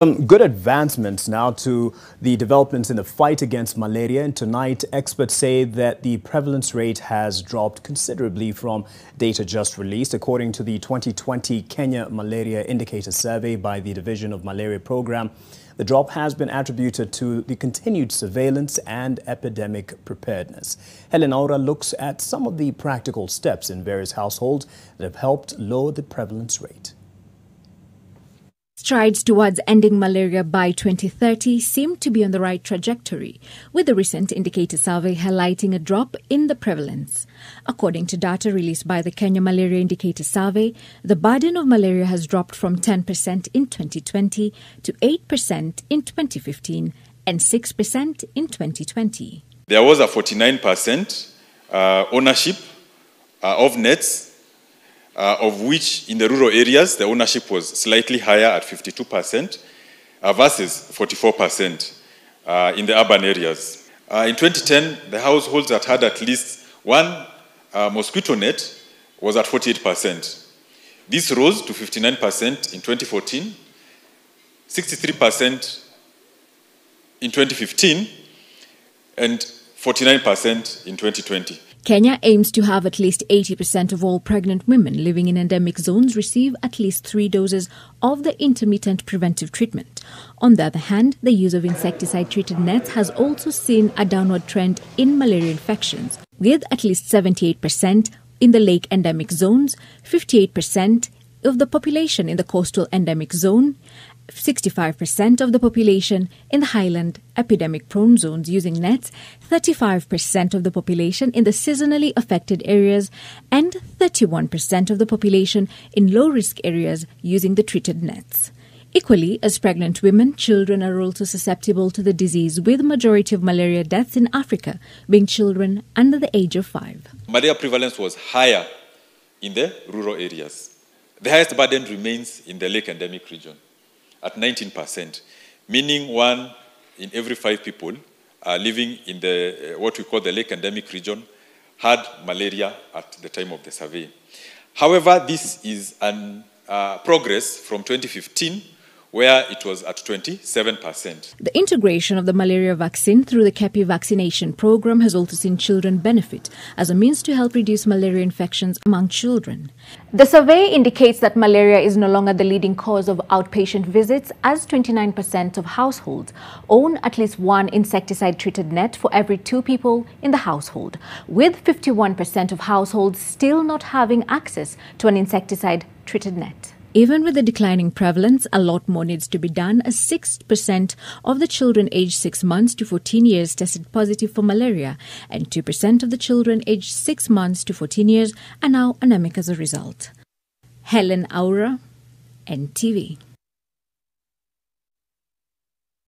Some good advancements now to the developments in the fight against malaria. And tonight, experts say that the prevalence rate has dropped considerably from data just released. According to the 2020 Kenya Malaria Indicator Survey by the Division of Malaria Program, the drop has been attributed to the continued surveillance and epidemic preparedness. Helen Aura looks at some of the practical steps in various households that have helped lower the prevalence rate. Strides towards ending malaria by 2030 seem to be on the right trajectory, with the recent indicator survey highlighting a drop in the prevalence. According to data released by the Kenya Malaria Indicator Survey, the burden of malaria has dropped from 10% in 2020 to 8% in 2015 and 6% in 2020. There was a 49% ownership of nets, of which in the rural areas, the ownership was slightly higher at 52% versus 44% in the urban areas. In 2010, the households that had at least one mosquito net was at 48%. This rose to 59% in 2014, 63% in 2015, and 49% in 2020. Kenya aims to have at least 80% of all pregnant women living in endemic zones receive at least 3 doses of the intermittent preventive treatment. On the other hand, the use of insecticide-treated nets has also seen a downward trend in malaria infections, with at least 78% in the lake endemic zones, 58% of the population in the coastal endemic zone, 65% of the population in the highland epidemic-prone zones using nets, 35% of the population in the seasonally affected areas, and 31% of the population in low-risk areas using the treated nets. Equally, as pregnant women, children are also susceptible to the disease, with the majority of malaria deaths in Africa being children under the age of 5. Malaria prevalence was higher in the rural areas. The highest burden remains in the lake endemic region at 19%, meaning 1 in every 5 people living in the what we call the lake endemic region had malaria at the time of the survey. However, this is an progress from 2015, where it was at 27%. The integration of the malaria vaccine through the KEPI vaccination program has also seen children benefit as a means to help reduce malaria infections among children. The survey indicates that malaria is no longer the leading cause of outpatient visits, as 29% of households own at least one insecticide-treated net for every 2 people in the household, with 51% of households still not having access to an insecticide-treated net. Even with the declining prevalence, a lot more needs to be done, as 6% of the children aged 6 months to 14 years tested positive for malaria, and 2% of the children aged 6 months to 14 years are now anemic as a result. Helen Aura, NTV.